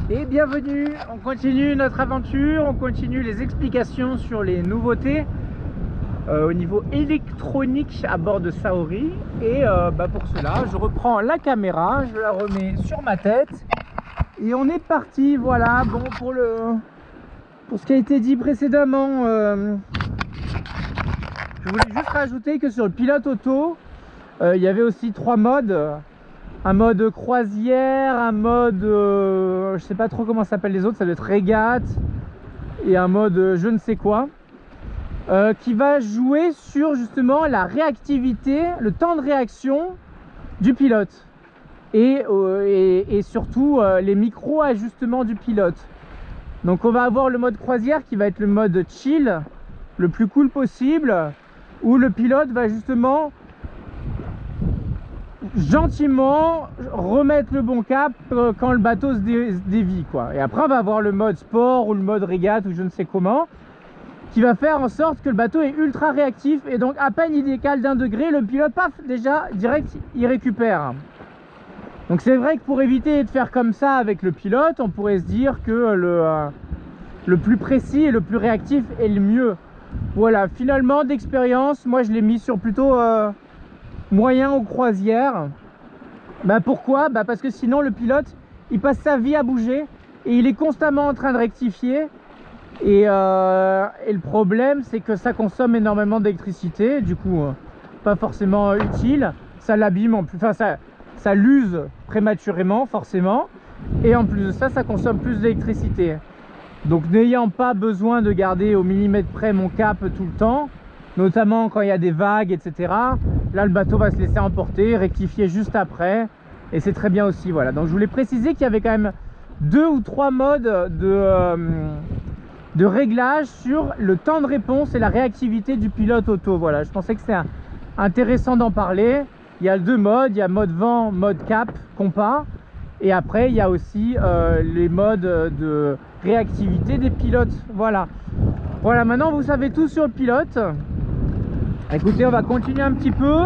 Et bienvenue, on continue notre aventure, on continue les explications sur les nouveautés au niveau électronique à bord de Saori. Et pour cela, je reprends la caméra, je la remets sur ma tête et on est parti. Voilà, bon, pour ce qui a été dit précédemment, je voulais juste rajouter que sur le pilote auto, il y avait aussi 3 modes. Un mode croisière, un mode, je sais pas trop comment s'appellent les autres, ça doit être régate, et un mode je ne sais quoi, qui va jouer sur justement la réactivité, le temps de réaction du pilote, et surtout les micro-ajustements du pilote. Donc on va avoir le mode croisière qui va être le mode chill, le plus cool possible, où le pilote va justement gentiment remettre le bon cap quand le bateau se dévie, quoi. Et après on va avoir le mode sport ou le mode régate ou je ne sais comment, qui va faire en sorte que le bateau est ultra réactif, et donc à peine il décale d'1 degré, le pilote, paf, déjà direct il récupère. Donc c'est vrai que pour éviter de faire comme ça avec le pilote, on pourrait se dire que le plus précis et le plus réactif est le mieux. Voilà, finalement d'expérience, moi je l'ai mis sur plutôt moyen aux croisières. Pourquoi? Parce que sinon le pilote il passe sa vie à bouger et il est constamment en train de rectifier, et le problème c'est que ça consomme énormément d'électricité, du coup pas forcément utile, ça l'abîme en plus, enfin ça l'use prématurément forcément, et en plus de ça, ça consomme plus d'électricité. Donc n'ayant pas besoin de garder au millimètre près mon cap tout le temps, notamment quand il y a des vagues, etc. Là, le bateau va se laisser emporter, rectifier juste après, et c'est très bien aussi. Voilà. Donc je voulais préciser qu'il y avait quand même 2 ou 3 modes de réglage sur le temps de réponse et la réactivité du pilote auto. Voilà, je pensais que c'était intéressant d'en parler. Il y a 2 modes, il y a mode vent, mode cap, compas, et après il y a aussi les modes de réactivité des pilotes. Voilà, maintenant vous savez tout sur le pilote. Écoutez, on va continuer un petit peu.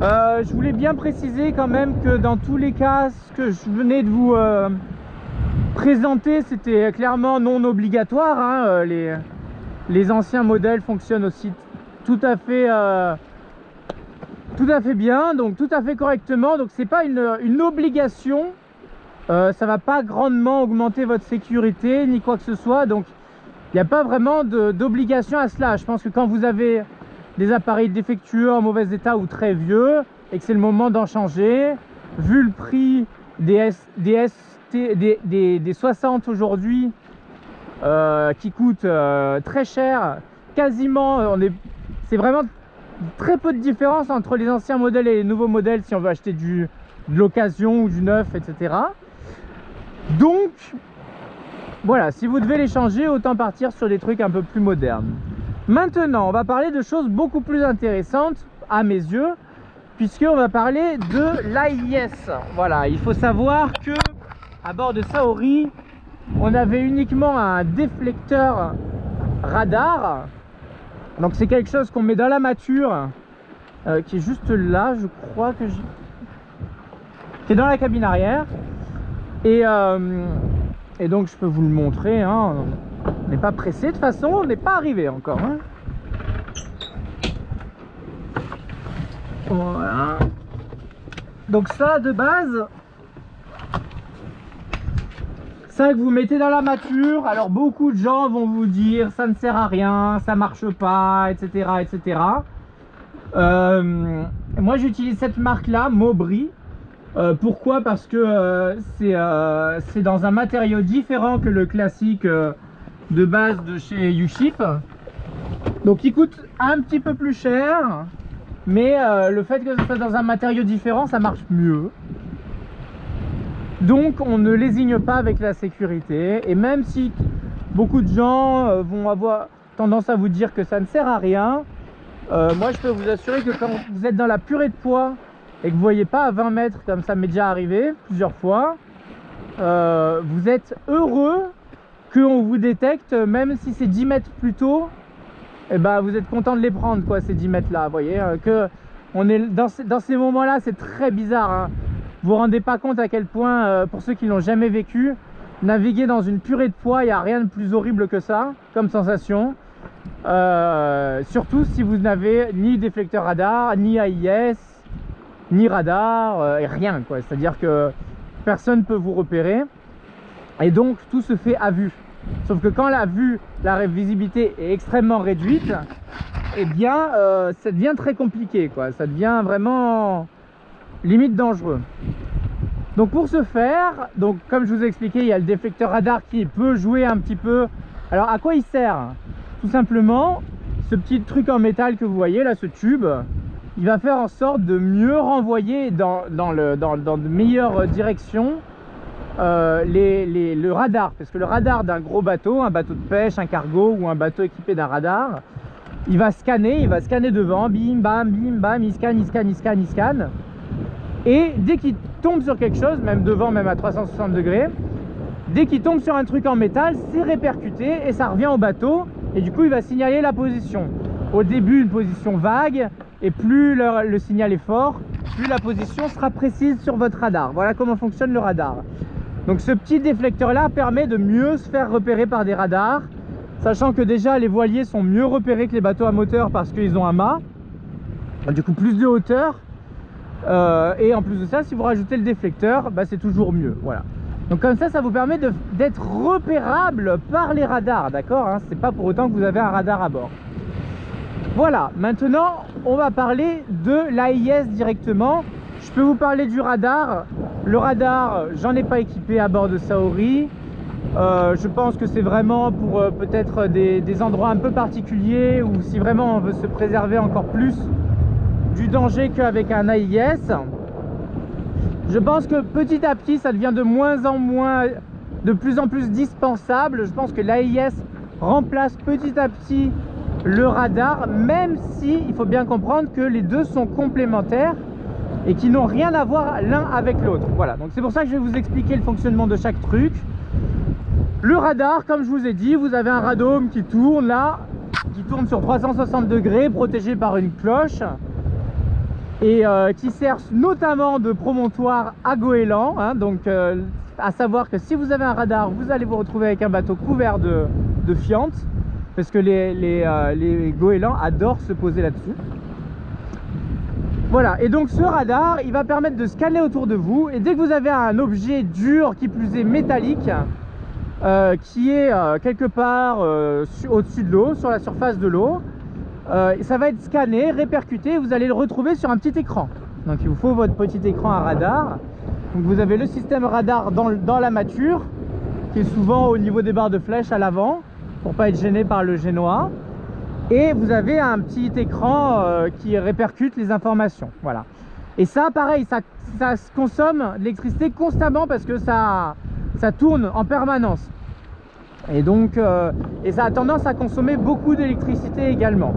Je voulais bien préciser quand même que dans tous les cas, ce que je venais de vous présenter, c'était clairement non obligatoire, hein. Les anciens modèles fonctionnent aussi tout à fait bien, donc tout à fait correctement. Donc c'est pas une obligation, ça va pas grandement augmenter votre sécurité ni quoi que ce soit, donc il n'y a pas vraiment d'obligation à cela. Je pense que quand vous avez des appareils défectueux, en mauvais état ou très vieux, et que c'est le moment d'en changer, vu le prix des 60 aujourd'hui, qui coûtent très cher, quasiment, c'est vraiment très peu de différence entre les anciens modèles et les nouveaux modèles si on veut acheter de l'occasion ou du neuf, etc. Donc voilà, si vous devez les changer, autant partir sur des trucs un peu plus modernes. Maintenant, on va parler de choses beaucoup plus intéressantes à mes yeux, puisqu'on va parler de l'AIS. Voilà, il faut savoir que à bord de Saori, on avait uniquement un déflecteur radar. Donc c'est quelque chose qu'on met dans la mâture, qui est juste là, je crois que qui est dans la cabine arrière. Et donc je peux vous le montrer, hein. On n'est pas pressé, de toute façon on n'est pas arrivé encore, hein. Voilà. Donc ça, de base, ça que vous mettez dans la mâture, alors beaucoup de gens vont vous dire ça ne sert à rien, ça marche pas, etc., etc. Moi j'utilise cette marque là, Mobri. Pourquoi? Parce que c'est dans un matériau différent que le classique de base de chez U-Ship. Donc il coûte un petit peu plus cher, mais le fait que ce soit dans un matériau différent, ça marche mieux. Donc on ne lésigne pas avec la sécurité, et même si beaucoup de gens vont avoir tendance à vous dire que ça ne sert à rien, moi je peux vous assurer que quand vous êtes dans la purée de poids et que vous voyez pas à 20 mètres, comme ça m'est déjà arrivé plusieurs fois, vous êtes heureux qu'on vous détecte, même si c'est 10 mètres plus tôt, et vous êtes content de les prendre, quoi, ces 10 mètres là. Vous voyez que on est dans ces moments là, c'est très bizarre, hein. Vous vous rendez pas compte à quel point, pour ceux qui l'ont jamais vécu, naviguer dans une purée de poids, il n'y a rien de plus horrible que ça comme sensation. Surtout si vous n'avez ni déflecteur radar, ni AIS, ni radar, et rien quoi. C'est-à-dire que personne ne peut vous repérer. Et donc tout se fait à vue. Sauf que quand la vue, la visibilité est extrêmement réduite, eh bien ça devient très compliqué quoi. Ça devient vraiment limite dangereux. Donc pour ce faire, donc comme je vous ai expliqué, il y a le déflecteur radar qui peut jouer un petit peu. Alors à quoi il sert? Tout simplement, ce petit truc en métal que vous voyez là, ce tube, il va faire en sorte de mieux renvoyer dans de meilleures directions le radar. Parce que le radar d'un gros bateau, un bateau de pêche, un cargo ou un bateau équipé d'un radar, il va scanner devant, bim bam, il scanne, il scanne. Et dès qu'il tombe sur quelque chose, même devant, même à 360 degrés, dès qu'il tombe sur un truc en métal, c'est répercuté et ça revient au bateau. Et du coup, il va signaler la position. Au début, une position vague, et plus le signal est fort, plus la position sera précise sur votre radar. Voilà comment fonctionne le radar. Donc ce petit déflecteur-là permet de mieux se faire repérer par des radars, sachant que déjà les voiliers sont mieux repérés que les bateaux à moteur parce qu'ils ont un mât, du coup plus de hauteur. Et en plus de ça, si vous rajoutez le déflecteur, bah, c'est toujours mieux. Voilà. Donc comme ça vous permet d'être repérable par les radars, d'accord, hein, c'est pas pour autant que vous avez un radar à bord. Voilà, maintenant on va parler de l'AIS directement. Je peux vous parler du radar. Le radar, j'en ai pas équipé à bord de Saori. Je pense que c'est vraiment pour peut-être des endroits un peu particuliers, ou si vraiment on veut se préserver encore plus du danger qu'avec un AIS. Je pense que petit à petit ça devient de moins en moins, de plus en plus dispensable. Je pense que l'AIS remplace petit à petit le radar, même si il faut bien comprendre que les deux sont complémentaires et qui n'ont rien à voir l'un avec l'autre. Voilà, donc c'est pour ça que je vais vous expliquer le fonctionnement de chaque truc. Le radar, comme je vous ai dit, vous avez un radome qui tourne là, qui tourne sur 360 degrés, protégé par une cloche, et qui sert notamment de promontoire à goéland, hein, donc à savoir que si vous avez un radar, vous allez vous retrouver avec un bateau couvert de fientes, parce que les goélands adorent se poser là-dessus. Voilà, et donc ce radar, il va permettre de scanner autour de vous, et dès que vous avez un objet dur, qui plus est métallique, qui est quelque part au-dessus de l'eau, sur la surface de l'eau, ça va être scanné, répercuté, et vous allez le retrouver sur un petit écran. Donc il vous faut votre petit écran à radar. Donc vous avez le système radar dans la mâture, qui est souvent au niveau des barres de flèche à l'avant, pour pas être gêné par le génois. Et vous avez un petit écran qui répercute les informations. Voilà. Et ça, pareil, ça consomme de l'électricité constamment parce que ça tourne en permanence. Et donc, et ça a tendance à consommer beaucoup d'électricité également.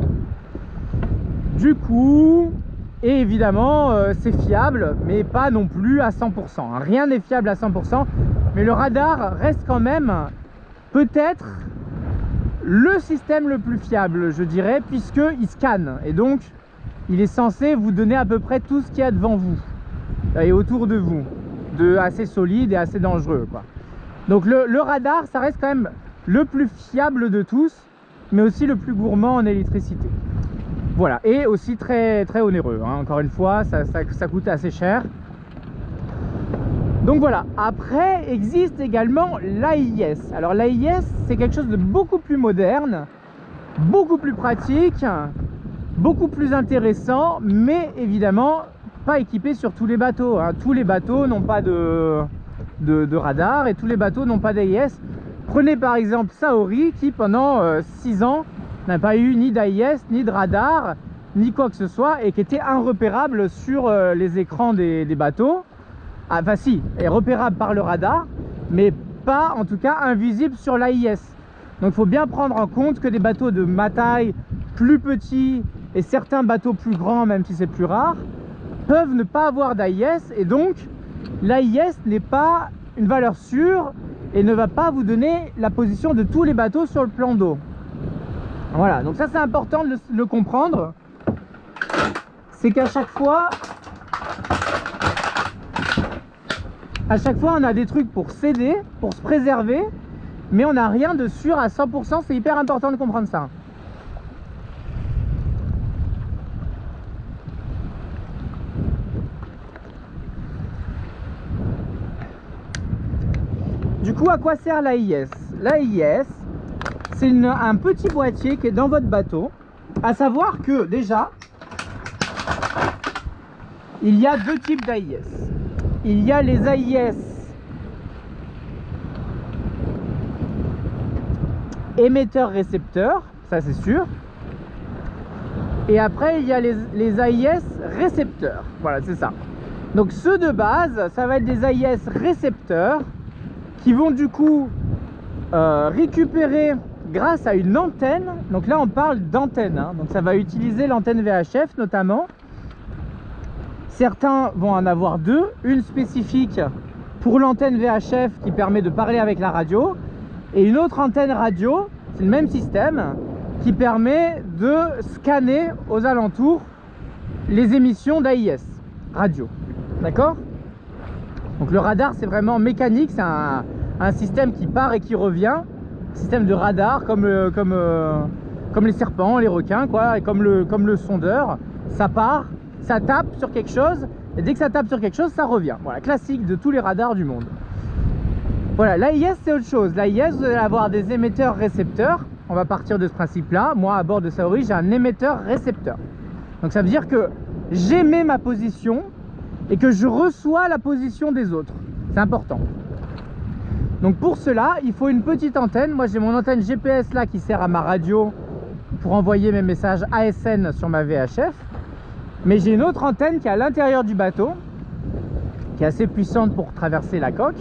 Du coup, et évidemment, c'est fiable, mais pas non plus à 100%. Rien n'est fiable à 100%, mais le radar reste quand même peut-être le système le plus fiable, je dirais, puisqu'il scanne. Et donc, il est censé vous donner à peu près tout ce qu'il y a devant vous et autour de vous, de assez solide et assez dangereux, quoi. Donc le radar, ça reste quand même le plus fiable de tous, mais aussi le plus gourmand en électricité. Voilà, et aussi très, très onéreux, hein. Encore une fois, ça coûte assez cher. Donc voilà, après existe également l'AIS. Alors l'AIS, c'est quelque chose de beaucoup plus moderne, beaucoup plus pratique, beaucoup plus intéressant, mais évidemment pas équipé sur tous les bateaux, hein. Tous les bateaux n'ont pas de radar et tous les bateaux n'ont pas d'AIS. Prenez par exemple Saori qui pendant 6 ans n'a pas eu ni d'AIS, ni de radar, ni quoi que ce soit, et qui était irrepérable sur les écrans des bateaux. Enfin si, est repérable par le radar, mais pas en tout cas invisible sur l'AIS. Donc il faut bien prendre en compte que des bateaux de ma taille, plus petits, et certains bateaux plus grands, même si c'est plus rare, peuvent ne pas avoir d'AIS, et donc l'AIS n'est pas une valeur sûre et ne va pas vous donner la position de tous les bateaux sur le plan d'eau. Voilà, donc ça c'est important de le comprendre. C'est qu'à chaque fois, À chaque fois, on a des trucs pour s'aider, pour se préserver, mais on n'a rien de sûr à 100%. C'est hyper important de comprendre ça. Du coup, à quoi sert l'AIS? L'AIS, c'est un petit boîtier qui est dans votre bateau. À savoir que déjà, il y a deux types d'AIS. Il y a les AIS émetteurs-récepteurs, ça c'est sûr. Et après, il y a les AIS récepteurs. Voilà, c'est ça. Donc ceux de base, ça va être des AIS récepteurs qui vont du coup récupérer grâce à une antenne. Donc là on parle d'antenne, hein. Donc ça va utiliser l'antenne VHF notamment. Certains vont en avoir deux, une spécifique pour l'antenne VHF qui permet de parler avec la radio, et une autre antenne radio, c'est le même système, qui permet de scanner aux alentours les émissions d'AIS radio. D'accord? Donc le radar, c'est vraiment mécanique, c'est un système qui part et qui revient, système de radar comme les serpents, les requins, quoi, et comme le sondeur. Ça part, ça tape sur quelque chose, et dès que ça tape sur quelque chose, ça revient. Voilà, classique de tous les radars du monde. Voilà, l'AIS c'est autre chose. L'AIS, vous allez avoir des émetteurs-récepteurs. On va partir de ce principe-là. Moi, à bord de Saori, j'ai un émetteur-récepteur. Donc ça veut dire que j'émets ma position et que je reçois la position des autres. C'est important. Donc pour cela, il faut une petite antenne. Moi, j'ai mon antenne GPS là qui sert à ma radio pour envoyer mes messages ASN sur ma VHF. Mais j'ai une autre antenne qui est à l'intérieur du bateau, qui est assez puissante pour traverser la coque,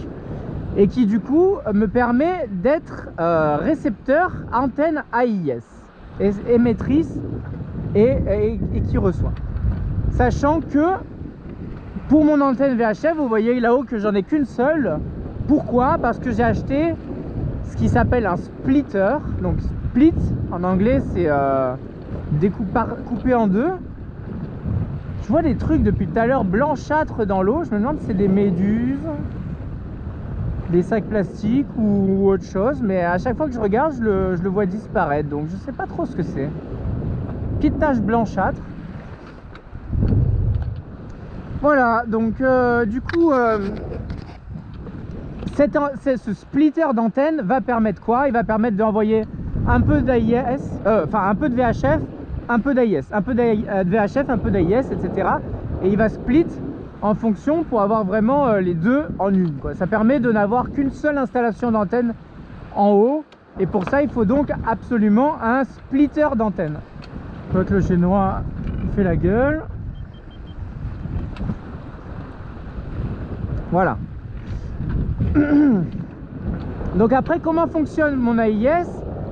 et qui du coup me permet d'être récepteur antenne AIS, émettrice et qui reçoit. Sachant que pour mon antenne VHF, vous voyez là-haut que j'en ai qu'une seule. Pourquoi? Parce que j'ai acheté ce qui s'appelle un splitter. Donc split en anglais, c'est coupé en deux. Je vois des trucs depuis tout à l'heure blanchâtres dans l'eau. Je me demande si c'est des méduses, des sacs plastiques ou autre chose. Mais à chaque fois que je regarde, je le vois disparaître. Donc je sais pas trop ce que c'est. Petite tache blanchâtre. Voilà, donc du coup, ce splitter d'antenne va permettre quoi? Il va permettre d'envoyer un peu d'AIS, enfin un peu de VHF, un peu d'AIS, un peu de VHF, un peu d'AIS, etc. Et il va split en fonction pour avoir vraiment les deux en une, quoi. Ça permet de n'avoir qu'une seule installation d'antenne en haut. Et pour ça, il faut donc absolument un splitter d'antenne. Je vois que le chinois fait la gueule. Voilà. Donc après, comment fonctionne mon AIS?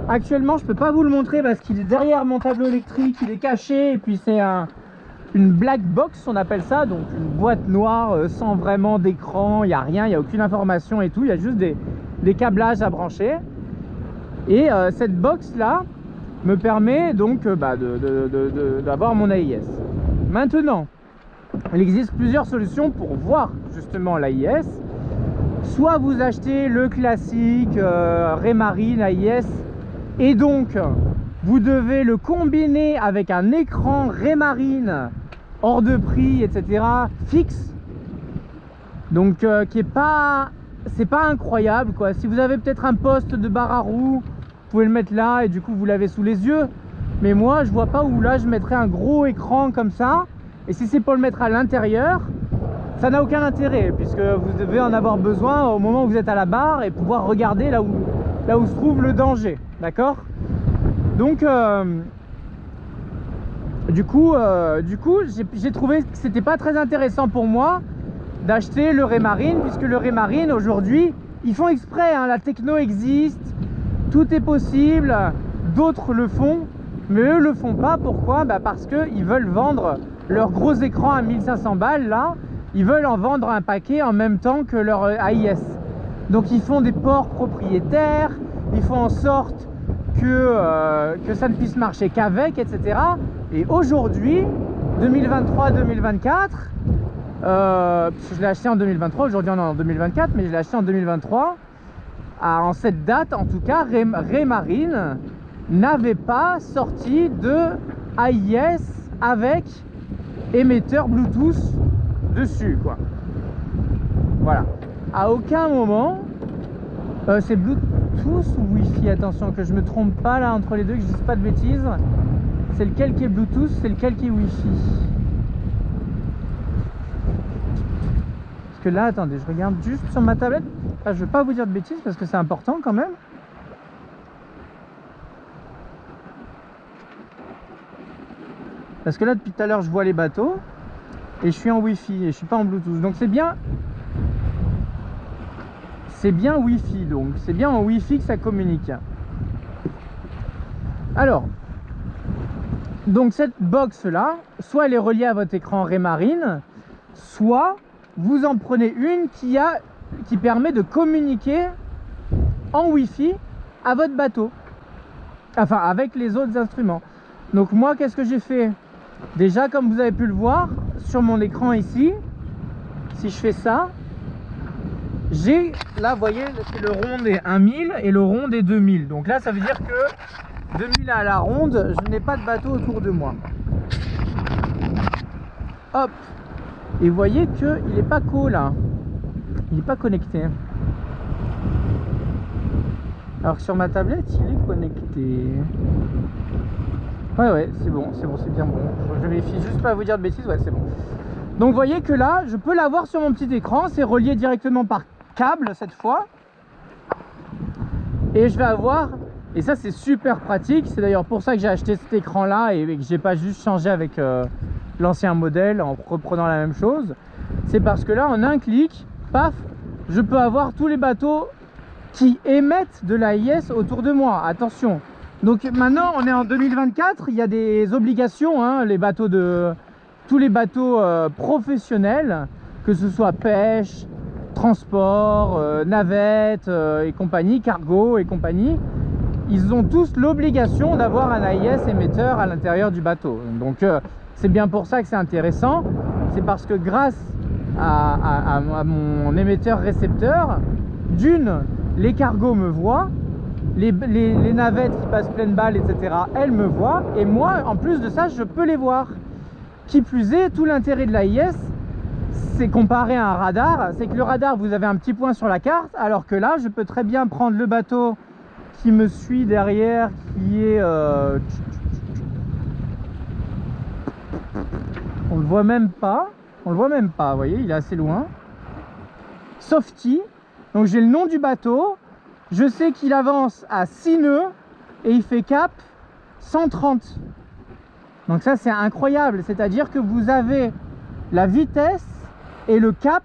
Actuellement, je peux pas vous le montrer parce qu'il est derrière mon tableau électrique, il est caché, et puis c'est une black box, on appelle ça, donc une boîte noire sans vraiment d'écran, il n'y a rien, il n'y a aucune information et tout, il y a juste des câblages à brancher. Et cette box là me permet donc d'avoir mon AIS. Maintenant, il existe plusieurs solutions pour voir justement l'AIS. Soit vous achetez le classique Raymarine AIS, et donc vous devez le combiner avec un écran Raymarine hors de prix, etc., fixe, donc qui est pas, c'est pas incroyable quoi. Si vous avez peut-être un poste de bar à roues, vous pouvez le mettre là et du coup vous l'avez sous les yeux. Mais moi je vois pas où là je mettrais un gros écran comme ça. Et si c'est pour le mettre à l'intérieur, ça n'a aucun intérêt, puisque vous devez en avoir besoin au moment où vous êtes à la barre et pouvoir regarder là où se trouve le danger, d'accord? Donc du coup j'ai trouvé que c'était pas très intéressant pour moi d'acheter le Raymarine, puisque le Raymarine aujourd'hui, ils font exprès, hein, la techno existe, tout est possible, d'autres le font, mais eux le font pas. Pourquoi? Parce qu'ils veulent vendre leur gros écran à 1500 balles là, ils veulent en vendre un paquet en même temps que leur AIS. Donc ils font des ports propriétaires, ils font en sorte que ça ne puisse marcher qu'avec, etc. Et aujourd'hui, 2023-2024, Parce que je l'ai acheté en 2023, aujourd'hui on est en 2024, mais je l'ai acheté en 2023. En cette date, en tout cas, Raymarine n'avait pas sorti de AIS avec émetteur Bluetooth dessus, quoi. Voilà. À aucun moment, c'est Bluetooth ou Wi-Fi, attention que je me trompe pas là entre les deux, que je dise pas de bêtises. C'est lequel qui est Bluetooth, c'est lequel qui est Wi-Fi. Parce que là, attendez, je regarde juste sur ma tablette. Là, je veux pas vous dire de bêtises parce que c'est important quand même. Parce que là, depuis tout à l'heure, je vois les bateaux et je suis en Wi-Fi et je suis pas en Bluetooth. Donc c'est bien. C'est bien Wi-Fi, donc c'est bien en Wi-Fi que ça communique. Alors, donc cette box là, soit elle est reliée à votre écran Raymarine, soit vous en prenez une qui permet de communiquer en Wi-Fi à votre bateau, enfin avec les autres instruments. Donc moi, qu'est-ce que j'ai fait? Déjà, comme vous avez pu le voir sur mon écran ici, si je fais ça, j'ai là, vous voyez, c'est le rond des 1000 et le rond des 2000. Donc là, ça veut dire que 2000 à la ronde, je n'ai pas de bateau autour de moi. Hop. Et vous voyez qu'il n'est pas là. Il n'est pas connecté. Alors que sur ma tablette, il est connecté. Ouais, c'est bon, c'est bien bon. Je vérifie juste pas vous dire de bêtises, ouais, c'est bon. Donc vous voyez que là, je peux l'avoir sur mon petit écran. C'est relié directement par câble cette fois. Et je vais avoir, et ça c'est super pratique, c'est d'ailleurs pour ça que j'ai acheté cet écran là et que j'ai pas juste changé avec l'ancien modèle en reprenant la même chose. C'est parce que là, en un clic, paf, je peux avoir tous les bateaux qui émettent de l'AIS autour de moi. Attention. Donc maintenant, on est en 2024, il y a des obligations, hein, tous les bateaux professionnels, que ce soit pêche, transport, navette et compagnie, cargo et compagnie, ils ont tous l'obligation d'avoir un AIS émetteur à l'intérieur du bateau. Donc c'est bien pour ça que c'est intéressant. C'est parce que grâce à mon émetteur récepteur, d'une, les cargos me voient, les navettes qui passent pleine balle, etc., elles me voient, et moi, en plus de ça, je peux les voir. Qui plus est, tout l'intérêt de l'AIS, c'est comparé à un radar, c'est que le radar, vous avez un petit point sur la carte, alors que là, je peux très bien prendre le bateau qui me suit derrière, qui est... on le voit même pas, vous voyez, il est assez loin. Softy, donc j'ai le nom du bateau, je sais qu'il avance à 6 nœuds et il fait cap 130. Donc ça c'est incroyable, c'est-à-dire que vous avez la vitesse et le cap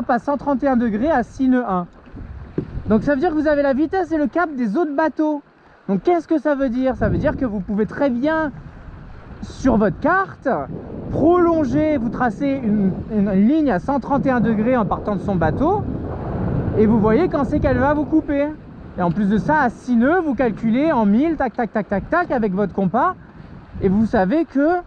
à 131 degrés à 6 nœuds 1. Donc ça veut dire que vous avez la vitesse et le cap des autres bateaux. Donc qu'est-ce que ça veut dire? Ça veut dire que vous pouvez très bien, sur votre carte, prolonger, vous tracez une ligne à 131 degrés en partant de son bateau, et vous voyez quand c'est qu'elle va vous couper. Et en plus de ça, à 6 nœuds, vous calculez en 1000, tac, tac, tac, tac, tac, avec votre compas, et vous savez que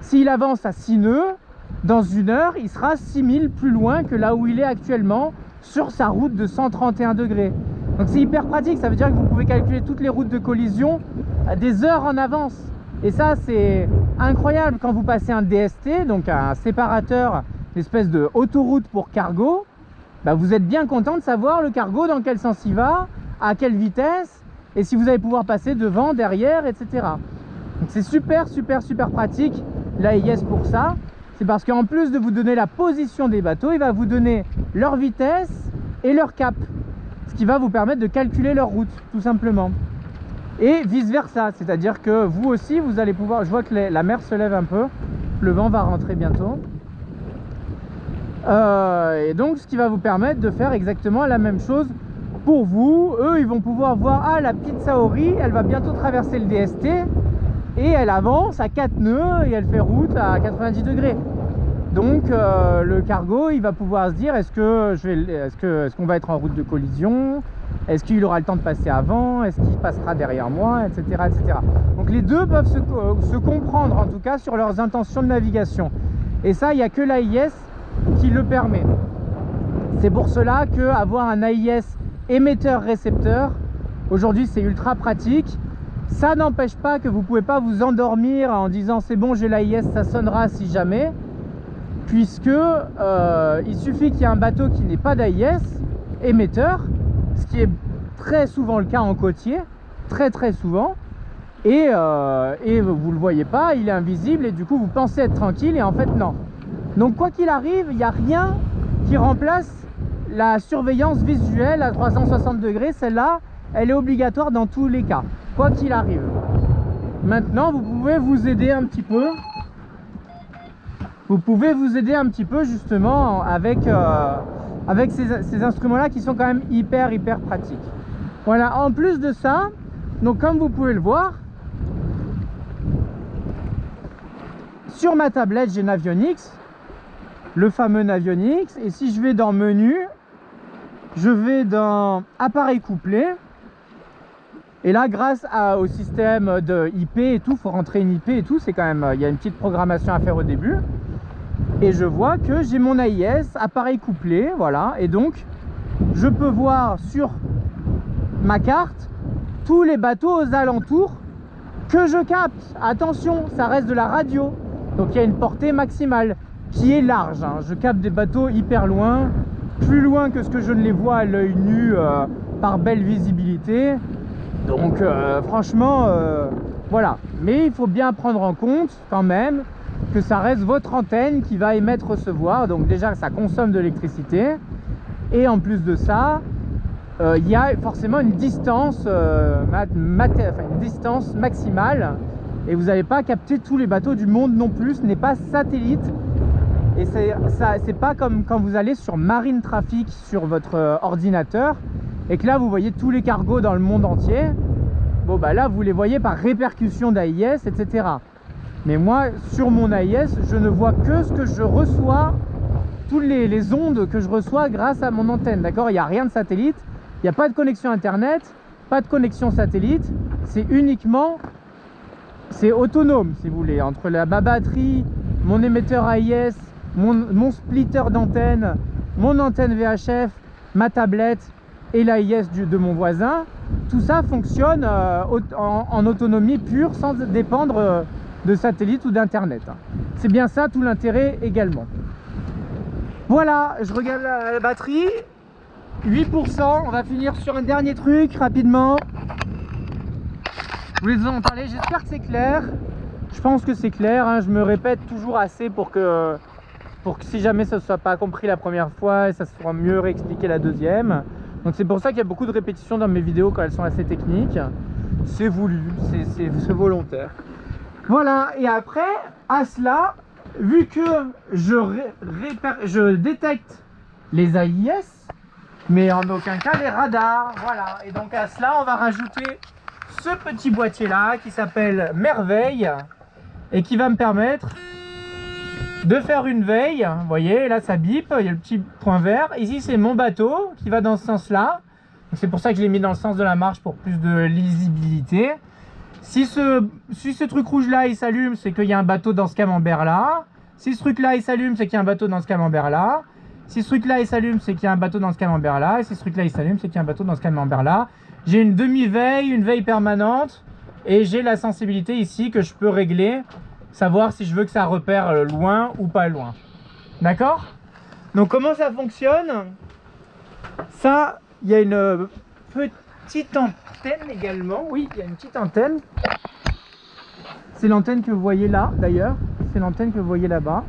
s'il avance à 6 nœuds, dans 1 heure, il sera 6000 plus loin que là où il est actuellement, sur sa route de 131 degrés. Donc c'est hyper pratique, ça veut dire que vous pouvez calculer toutes les routes de collision à des heures en avance. Et ça c'est incroyable quand vous passez un DST, donc un séparateur, une espèce de autoroute pour cargo. Bah vous êtes bien content de savoir le cargo dans quel sens il va, à quelle vitesse, et si vous allez pouvoir passer devant, derrière, etc. Donc c'est super pratique l'AIS pour ça. C'est parce qu'en plus de vous donner la position des bateaux, il va vous donner leur vitesse et leur cap, ce qui va vous permettre de calculer leur route, tout simplement. Et vice versa, c'est-à-dire que vous aussi, vous allez pouvoir... Je vois que la mer se lève un peu, le vent va rentrer bientôt. Et donc, ce qui va vous permettre de faire exactement la même chose pour vous. Eux, ils vont pouvoir voir, ah, la petite Saori, elle va bientôt traverser le DST, et elle avance à 4 nœuds et elle fait route à 90 degrés. Donc le cargo, il va pouvoir se dire, est-ce qu'on va être en route de collision, est-ce qu'il aura le temps de passer avant, est-ce qu'il passera derrière moi, etc., etc. Donc les deux peuvent se comprendre, en tout cas sur leurs intentions de navigation. Et ça, il n'y a que l'AIS qui le permet. C'est pour cela que avoir un AIS émetteur-récepteur, aujourd'hui c'est ultra pratique. Ça n'empêche pas que vous ne pouvez pas vous endormir en disant c'est bon, j'ai l'AIS, ça sonnera si jamais, puisque il suffit qu'il y ait un bateau qui n'ait pas d'AIS émetteur, ce qui est très souvent le cas en côtier, très souvent, et vous le voyez pas, il est invisible et du coup vous pensez être tranquille et en fait non. Donc quoi qu'il arrive, il n'y a rien qui remplace la surveillance visuelle à 360 degrés. Celle-là, elle est obligatoire dans tous les cas, quoi qu'il arrive. Maintenant, vous pouvez vous aider un petit peu. Vous pouvez vous aider un petit peu justement avec ces instruments-là qui sont quand même hyper pratiques. Voilà, en plus de ça, donc comme vous pouvez le voir, sur ma tablette, j'ai Navionics, le fameux Navionics, et si je vais dans menu, je vais dans appareil couplé, et là grâce au système de IP et tout, il faut rentrer une IP et tout, c'est quand même, il y a une petite programmation à faire au début, et je vois que j'ai mon AIS, appareil couplé, voilà, et donc je peux voir sur ma carte tous les bateaux aux alentours que je capte. Attention, ça reste de la radio, donc il y a une portée maximale qui est large, hein. Je capte des bateaux hyper loin, plus loin que ce que je ne les vois à l'œil nu par belle visibilité, donc franchement voilà. Mais il faut bien prendre en compte quand même que ça reste votre antenne qui va émettre, recevoir, donc déjà ça consomme de l'électricité, et en plus de ça il y a forcément une distance, une distance maximale, et vous n'allez pas capter tous les bateaux du monde non plus, ce n'est pas satellite. Et c'est pas comme quand vous allez sur Marine Traffic sur votre ordinateur et que là vous voyez tous les cargos dans le monde entier. Bon bah là vous les voyez par répercussion d'AIS, etc. Mais moi sur mon AIS je ne vois que ce que je reçois, toutes les ondes que je reçois grâce à mon antenne, d'accord? Il n'y a rien de satellite, il n'y a pas de connexion internet, pas de connexion satellite, c'est uniquement, c'est autonome si vous voulez, entre ma batterie, mon émetteur AIS, mon splitter d'antenne, mon antenne VHF, ma tablette et l'AIS de mon voisin. Tout ça fonctionne en autonomie pure, sans dépendre de satellite ou d'internet. C'est bien ça tout l'intérêt également. Voilà, je regarde la batterie, 8%. On va finir sur un dernier truc rapidement. Je voulais vous en parler, j'espère que c'est clair. Je pense que c'est clair, hein. Je me répète toujours assez pour que si jamais ça ne soit pas compris la première fois, ça sera mieux réexpliqué la deuxième. Donc c'est pour ça qu'il y a beaucoup de répétitions dans mes vidéos quand elles sont assez techniques. C'est voulu, c'est volontaire. Voilà, et après, à cela, vu que je détecte les AIS, mais en aucun cas les radars, voilà. Et donc à cela, on va rajouter ce petit boîtier là qui s'appelle Merveille et qui va me permettre de faire une veille. Vous voyez, là ça bip, il y a le petit point vert. Ici c'est mon bateau qui va dans ce sens là, c'est pour ça que je l'ai mis dans le sens de la marche pour plus de lisibilité. Si ce truc rouge là il s'allume, c'est qu'il y a un bateau dans ce camembert là. Si ce truc là il s'allume, c'est qu'il y a un bateau dans ce camembert là. Si ce truc là il s'allume, c'est qu'il y a un bateau dans ce camembert là. Et si ce truc là il s'allume, c'est qu'il y a un bateau dans ce camembert là. J'ai une demi-veille, une veille permanente, et j'ai la sensibilité ici que je peux régler, savoir si je veux que ça repère loin ou pas loin. D'accord? Donc comment ça fonctionne? Ça, il y a une petite antenne également. Oui, il y a une petite antenne. C'est l'antenne que vous voyez là d'ailleurs. C'est l'antenne que vous voyez là-bas.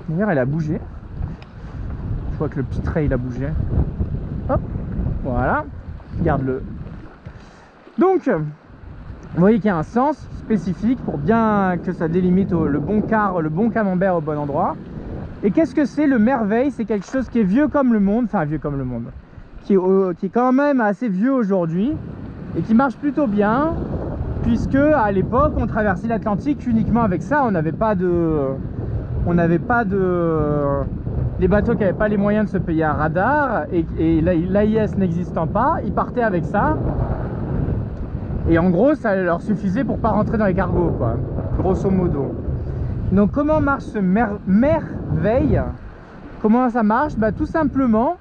D'ailleurs, elle a bougé. Je vois que le petit trait il a bougé. Hop, voilà. Regarde-le. Donc, vous voyez qu'il y a un sens spécifique pour bien que ça délimite le bon quart, le bon camembert au bon endroit. Et qu'est-ce que c'est le Merveille? C'est quelque chose qui est vieux comme le monde, enfin vieux comme le monde, qui est quand même assez vieux aujourd'hui et qui marche plutôt bien, puisque à l'époque on traversait l'Atlantique uniquement avec ça. On n'avait pas de les bateaux qui n'avaient pas les moyens de se payer un radar et l'AIS n'existant pas, ils partaient avec ça. Et en gros, ça leur suffisait pour pas rentrer dans les cargos, quoi, grosso modo. Donc, comment marche ce Merveille? Comment ça marche? Bah, tout simplement,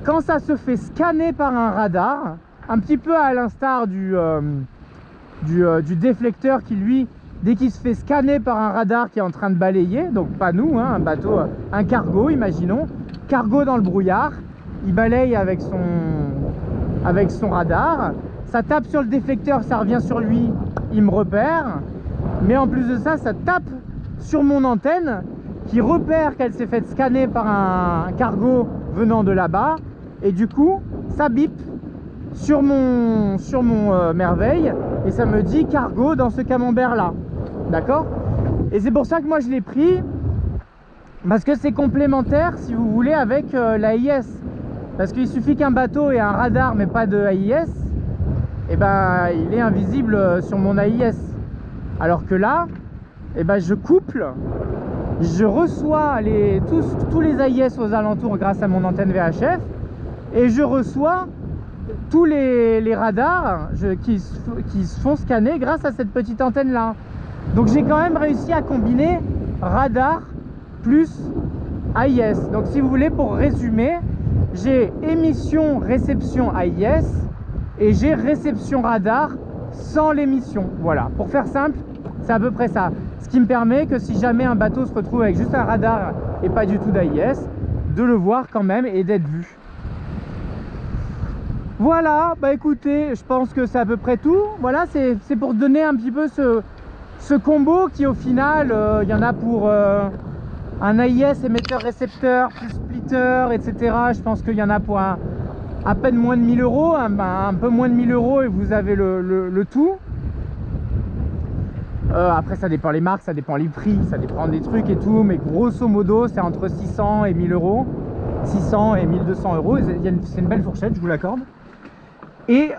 quand ça se fait scanner par un radar, un petit peu à l'instar du déflecteur qui, lui, dès qu'il se fait scanner par un radar qui est en train de balayer, donc pas nous, hein, un bateau, un cargo, imaginons, cargo dans le brouillard, il balaye avec son radar, ça tape sur le déflecteur, ça revient sur lui, il me repère, mais en plus de ça, ça tape sur mon antenne qui repère qu'elle s'est fait scanner par un cargo venant de là-bas, et du coup, ça bip sur mon merveille, et ça me dit cargo dans ce camembert là, d'accord? Et c'est pour ça que moi je l'ai pris, parce que c'est complémentaire, si vous voulez, avec l'AIS. Parce qu'il suffit qu'un bateau ait un radar mais pas de AIS, et ben il est invisible sur mon AIS. Alors que là, et ben je couple, je reçois tous les AIS aux alentours grâce à mon antenne VHF, et je reçois tous les radars qui se font scanner grâce à cette petite antenne là. Donc j'ai quand même réussi à combiner radar plus AIS. Donc si vous voulez, pour résumer, j'ai émission réception AIS et j'ai réception radar sans l'émission. Voilà, pour faire simple, c'est à peu près ça. Ce qui me permet que si jamais un bateau se retrouve avec juste un radar et pas du tout d'AIS, de le voir quand même et d'être vu. Voilà, bah écoutez, je pense que c'est à peu près tout. Voilà, c'est pour donner un petit peu ce combo qui au final, il y en a pour un AIS émetteur-récepteur, plus splitter, etc. Je pense qu'il y en a pour à peine moins de 1000 euros, un peu moins de 1000 euros et vous avez le tout. Après ça dépend les marques, ça dépend les prix, ça dépend des trucs et tout, mais grosso modo c'est entre 600 et 1000 euros, 600 et 1200 euros, c'est une belle fourchette, je vous l'accorde. Et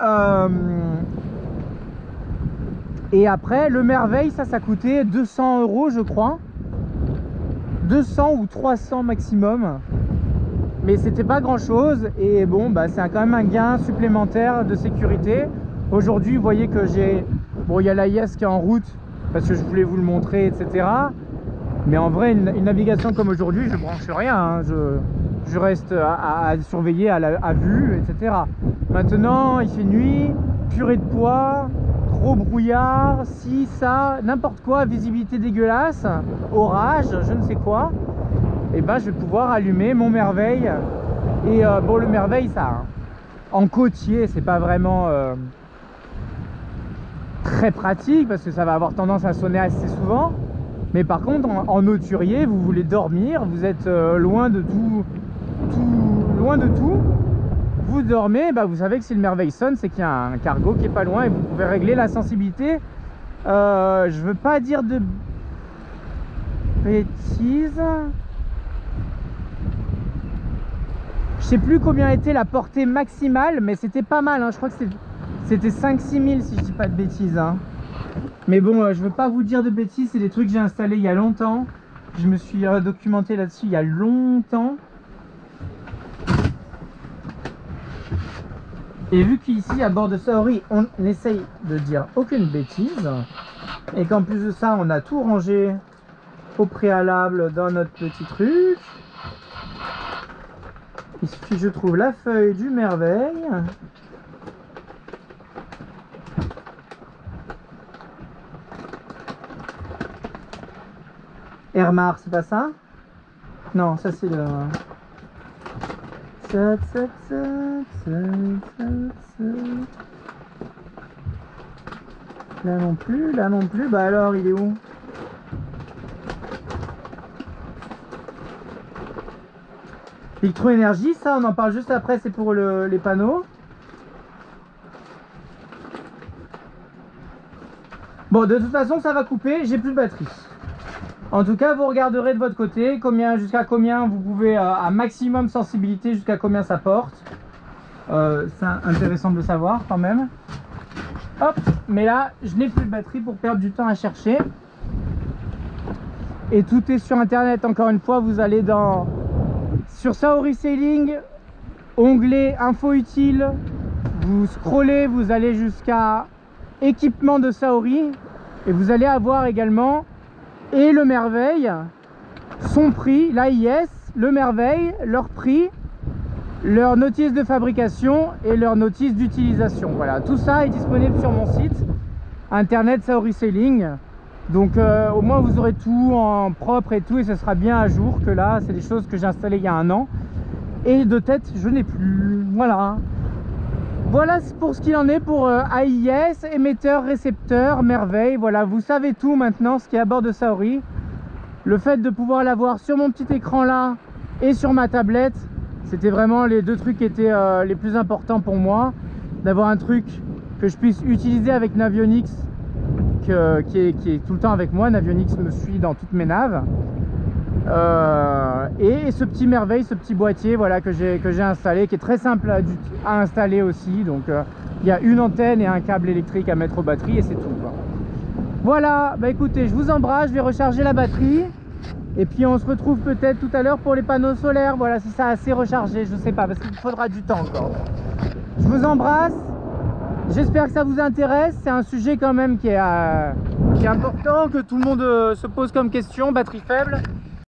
après le merveille, ça coûtait 200 euros je crois, 200 ou 300 maximum, mais c'était pas grand chose. Et bon bah c'est quand même un gain supplémentaire de sécurité. Aujourd'hui vous voyez que il y a l'AIS qui est en route parce que je voulais vous le montrer, etc. Mais en vrai une navigation comme aujourd'hui, je branche rien, hein. Je reste à surveiller à vue, etc. Maintenant il fait nuit, purée de poids, gros brouillard, si, ça, n'importe quoi, visibilité dégueulasse, orage, je ne sais quoi, et ben je vais pouvoir allumer mon merveille. Et bon, le merveille, ça, hein, en côtier, c'est pas vraiment très pratique parce que ça va avoir tendance à sonner assez souvent. Mais par contre, en hauturier, vous voulez dormir, vous êtes loin de tout, vous dormez, bah vous savez que si le merveille sonne, c'est qu'il y a un cargo qui est pas loin et vous pouvez régler la sensibilité. Je veux pas dire de bêtises, je sais plus combien était la portée maximale, mais c'était pas mal, hein. Je crois que c'était 5-6 000 si je dis pas de bêtises, hein. Mais bon, je veux pas vous dire de bêtises, c'est des trucs que j'ai installés il y a longtemps, je me suis documenté là-dessus il y a longtemps. Et vu qu'ici à bord de Saori on essaye de dire aucune bêtise et qu'en plus de ça on a tout rangé au préalable dans notre petit truc, il suffit que je trouve la feuille du merveille. Airmar, c'est pas ça? Non, ça c'est le... Là non plus, bah alors il est où? Électro-énergie, ça on en parle juste après, c'est pour les panneaux. Bon, de toute façon ça va couper, j'ai plus de batterie. En tout cas, vous regarderez de votre côté jusqu'à combien vous pouvez, à maximum sensibilité, jusqu'à combien ça porte. C'est intéressant de le savoir quand même. Hop, mais là, je n'ai plus de batterie pour perdre du temps à chercher. Et tout est sur internet, encore une fois, vous allez sur Saori Sailing, onglet info utile, vous scrollez, vous allez jusqu'à équipement de Saori et vous allez avoir également et le merveille, son prix, l'AIS, le Merveille, leur prix, leur notice de fabrication et leur notice d'utilisation. Voilà, tout ça est disponible sur mon site internet Saori Sailing. Donc au moins vous aurez tout en propre et tout, et ce sera bien à jour. Que là c'est des choses que j'ai installées il y a 1 an et de tête je n'ai plus. Voilà, voilà pour ce qu'il en est pour AIS, émetteur, récepteur, Merveille. Voilà, vous savez tout maintenant ce qui est à bord de Saori. Le fait de pouvoir l'avoir sur mon petit écran là et sur ma tablette, c'était vraiment les 2 trucs qui étaient les plus importants pour moi. D'avoir un truc que je puisse utiliser avec Navionics, qui est tout le temps avec moi. Navionics me suit dans toutes mes naves. Et ce petit Merveille, ce petit boîtier, voilà, que j'ai installé, qui est très simple à installer aussi. Donc il y a une antenne et un câble électrique à mettre aux batteries et c'est tout, quoi. Voilà, bah écoutez, je vous embrasse, je vais recharger la batterie et puis on se retrouve peut-être tout à l'heure pour les panneaux solaires. Voilà, si ça a assez rechargé, je sais pas, parce qu'il faudra du temps encore. Je vous embrasse, j'espère que ça vous intéresse. C'est un sujet quand même qui est important, que tout le monde se pose comme question. Batterie faible,